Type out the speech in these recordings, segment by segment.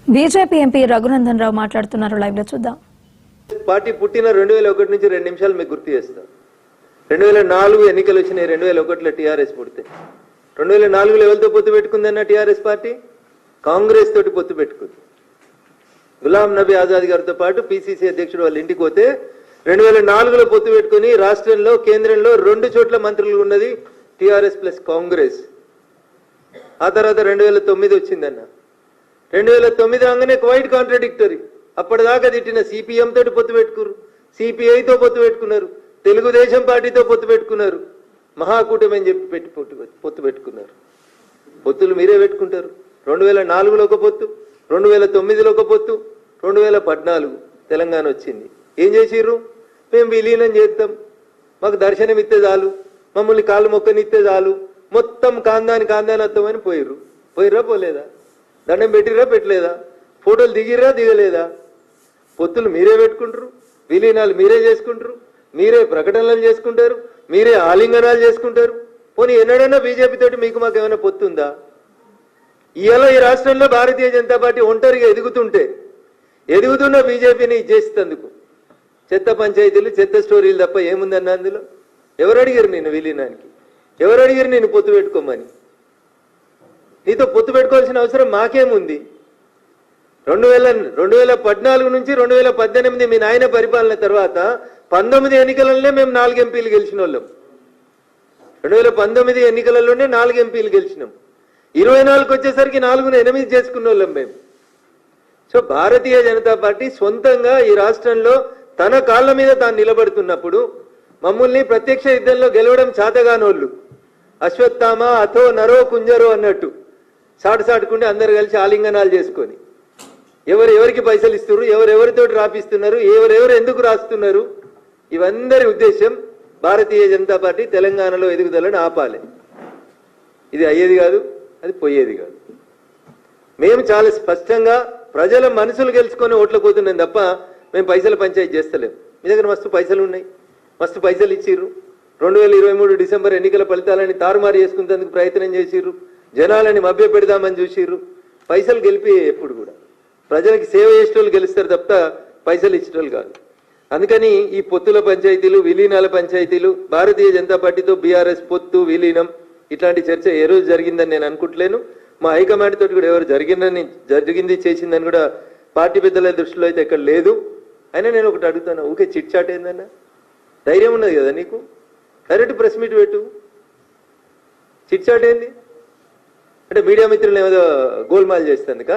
BJP MP Raghunandan Rao మాట్లాడుతున్నారు. Live లో చూద్దాం. పార్టీ పుట్టిన 2001 నుంచి 2 నిమిషాలు మీకు గుర్తు చేస్తాం. 2004 ఎన్నికలు వచ్చినాయి. 2001లో టీఆర్ఎస్ పుడితే 2004లో ఎవరితో పొత్తు పెట్టుకుందన్న టీఆర్ఎస్ పార్టీ కాంగ్రెస్ తోటి పొత్తు పెట్టుకుంది. గులాం నబీ ఆజాద్ గారితో పాటు పిసిసి అధ్యక్షుడు వాళ్ళ ఇంటికి పోతే 2004లో పొత్తు పెట్టుకుని రాష్ట్రంలో కేంద్రంలో 2 చోట్ల మంత్రులు ఉన్నది టీఆర్ఎస్ ప్లస్ కాంగ్రెస్. ఆ తర్వాత 2009 వచ్చిందన్న. 2009 రాగానే క్వైట్ కాంట్రడిక్టరీ. అప్పటిదాకా తిట్టిన సిపిఎం తోటి పొత్తు పెట్టుకున్నారు, సిపిఐతో పొత్తు పెట్టుకున్నారు, తెలుగుదేశం పార్టీతో పొత్తు పెట్టుకున్నారు, మహాకూటమి అని చెప్పి పొత్తు పెట్టుకున్నారు. పొత్తులు మీరే పెట్టుకుంటారు. 2004లో ఒక పొత్తు, 2009లో ఒక పొత్తు, 2014 తెలంగాణ వచ్చింది. ఏం చేసిర్రు? మేము విలీనం చేస్తాం, మాకు దర్శనం ఇస్తే చాలు, మమ్మల్ని కాళ్ళు మొక్కనిస్తే చాలు, మొత్తం కాందాని వస్తామని పోయిర్రా పోలేదా? దండం పెట్టిర్రా పెట్టలేదా? ఫోటోలు దిగిర్రా దిగలేదా? పొత్తులు మీరే పెట్టుకుంటారు, విలీనాలు మీరే చేసుకుంటారు, మీరే ప్రకటనలు చేసుకుంటారు, మీరే ఆలింగనాలు చేసుకుంటారు. పోనీ ఎన్నడైనా బీజేపీ తోటి మీకు మాకు ఏమైనా పొత్తు ఉందా? ఇవాళ ఈ రాష్ట్రంలో భారతీయ జనతా పార్టీ ఒంటరిగా ఎదుగుతున్న బీజేపీని ఇచ్చేసేందుకు చెత్త పంచాయతీలు, చెత్త స్టోరీలు తప్ప ఏముందన్న అందులో? ఎవరు అడిగారు నేను విలీనానికి? ఎవరు అడిగారు నేను పొత్తు పెట్టుకోమని? నీతో పొత్తు పెట్టుకోవాల్సిన అవసరం మాకేముంది? 2014 నుంచి 2018 మీ నాయన పరిపాలన తర్వాత 19 ఎన్నికలలోనే మేము 4 ఎంపీలు గెలిచిన వాళ్ళం. 2019 ఎన్నికలలోనే 4 ఎంపీలు గెలిచినాం. 24కి వచ్చేసరికి 4ను 8 చేసుకున్న వాళ్ళం మేము. సో భారతీయ జనతా పార్టీ సొంతంగా ఈ రాష్ట్రంలో తన కాళ్ళ మీద తాను నిలబడుతున్నప్పుడు మమ్మల్ని ప్రత్యక్ష యుద్ధంలో గెలవడం చేతగానోళ్ళు, అశ్వత్థామ అథో నరో కుంజరో అన్నట్టు సాటుకుంటే అందరు కలిసి ఆలింగనాలు చేసుకొని ఎవరెవరికి పైసలు ఇస్తున్నారు, ఎవరెవరితోటి రాపిస్తున్నారు, ఎవరెవరు ఎందుకు రాస్తున్నారు, ఇవందరి ఉద్దేశం భారతీయ జనతా పార్టీ తెలంగాణలో ఎదుగుదలను ఆపాలి. ఇది అయ్యేది కాదు, అది పోయేది కాదు. మేము చాలా స్పష్టంగా ప్రజల మనసులు గెలుచుకొని ఓట్లు పోతున్నాం తప్ప మేము పైసలు పంచాయతీ చేస్తలేము. మీ దగ్గర మస్తు పైసలు ఉన్నాయి, మస్తు పైసలు ఇచ్చిర్రు. 2023 డిసెంబర్ ఎన్నికల ఫలితాలని తారుమారు చేసుకునేందుకు ప్రయత్నం చేసిర్రు, జనాలని మభ్య పెడదామని చూసిర్రు. పైసలు గెలిపి ఎప్పుడు కూడా ప్రజలకు సేవ చేసేటోళ్ళు గెలుస్తారు తప్ప పైసలు ఇచ్చేటోళ్ళు కాదు. అందుకని ఈ పొత్తుల పంచాయతీలు, విలీనాల పంచాయతీలు, భారతీయ జనతా పార్టీతో బీఆర్ఎస్ పొత్తు విలీనం ఇట్లాంటి చర్చ ఏ రోజు జరిగిందని నేను అనుకుంటలేను. మా హైకమాండ్ తోటి కూడా ఎవరు జరిగింది చేసిందని కూడా పార్టీ పెద్దల దృష్టిలో అయితే ఎక్కడ లేదు. అయినా నేను ఒకటి అడుగుతాను, ఊకే చిట్ చాట్ ఏందన్నా? ధైర్యం ఉన్నది కదా నీకు? డైరెక్ట్ ప్రెస్ మీట్ పెట్టు. చిట్ చాట్ ఏంది అంటే మీడియా మిత్రులు ఏదో గోల్మాల్ చేస్తుందిక?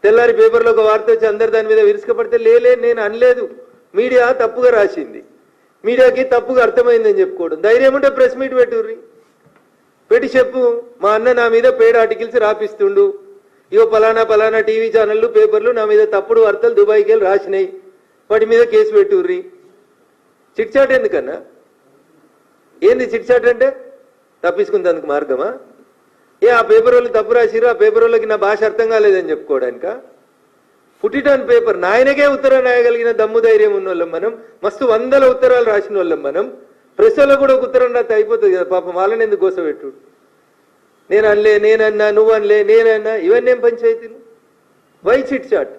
తెల్లారి పేపర్లో ఒక వార్త వచ్చి అందరు దాని మీద విరుచుకపడితే లేలే నేను అనలేదు, మీడియా తప్పుగా రాసింది, మీడియాకి తప్పుగా అర్థమైందని చెప్పుకోవడం. ధైర్యం ఉంటే ప్రెస్ మీట్ పెట్టుర్రి, పెట్టి చెప్పు మా అన్న నా మీద పేడ్ ఆర్టికల్స్ రాపిస్తుండు, ఇగో పలానా టీవీ ఛానళ్ళు పేపర్లు నా మీద తప్పుడు వార్తలు దుబాయ్కి వెళ్ళి రాసినాయి, వాటి మీద కేసు పెట్టుర్రి. చిట్ చాట్ ఎందుకన్నా? ఏంది చిట్ చాట్ అంటే? తప్పించుకుంటేందుకు మార్గమా? ఆ పేపర్ వాళ్ళు తప్పు రాసిరు, ఆ పేపర్ వాళ్ళకి నా భాష అర్థం కాలేదని చెప్పుకోవడానిక? Put on paper. నాయనకే ఉత్తరం రాయగలిగిన దమ్ము ధైర్యం ఉన్న వాళ్ళం మనం, మస్తు 100 ఉత్తరాలు రాసిన వాళ్ళం మనం. ప్రెస్లో కూడా ఒక ఉత్తరం రాస్తే అయిపోతుంది కదా పాపం, వాళ్ళని ఎందుకు గోసపెట్టు? నేను అనలే, నేనన్నా, నువ్వు అనలే, నేనన్నా, ఇవన్నీ ఏం పంచాయతీలు? Why chit chat?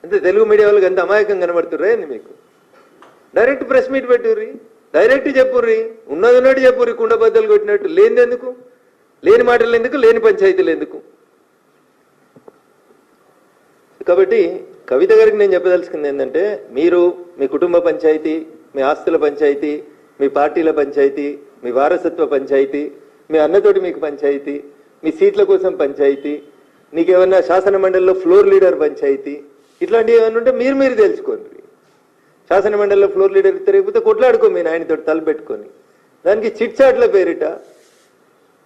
అంటే తెలుగు మీడియా వాళ్ళకి అంత అమాయకం కనబడుతుర్రా ఏంది మీకు? డైరెక్ట్ ప్రెస్ మీట్ పెట్టుర్రి, డైరెక్ట్ చెప్పుర్రి, ఉన్నట్టు చెప్పుర్రి, కుండబద్దలు కొట్టినట్టు. లేనిదెందుకు? లేని మాటలు ఎందుకు? లేని పంచాయతీలు ఎందుకు? కాబట్టి కవిత గారికి నేను చెప్పదలుచుకుంది ఏంటంటే, మీరు మీ కుటుంబ పంచాయతీ, మీ ఆస్తుల పంచాయతీ, మీ పార్టీల పంచాయతీ, మీ వారసత్వ పంచాయతీ, మీ అన్నతోటి మీకు పంచాయతీ, మీ సీట్ల కోసం పంచాయతీ, నీకేమన్నా శాసన మండలిలో ఫ్లోర్ లీడర్ పంచాయతీ, ఇట్లాంటివి ఏమన్నా ఉంటే మీరు తెలుసుకోండి. శాసన మండలిలో ఫ్లోర్ లీడర్ తిరిగిపోతే కొట్లాడుకో మీ నాయనతో తలపెట్టుకొని. దానికి చిట్ చాట్ల పేరిట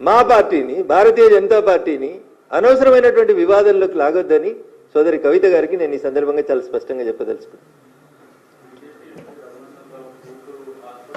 మా పార్టీని, భారతీయ జనతా పార్టీని అనవసరమైనటువంటి వివాదంలోకి లాగొద్దని సోదరి కవిత గారికి నేను ఈ సందర్భంగా చాలా స్పష్టంగా చెప్పదలుచుకున్నాను.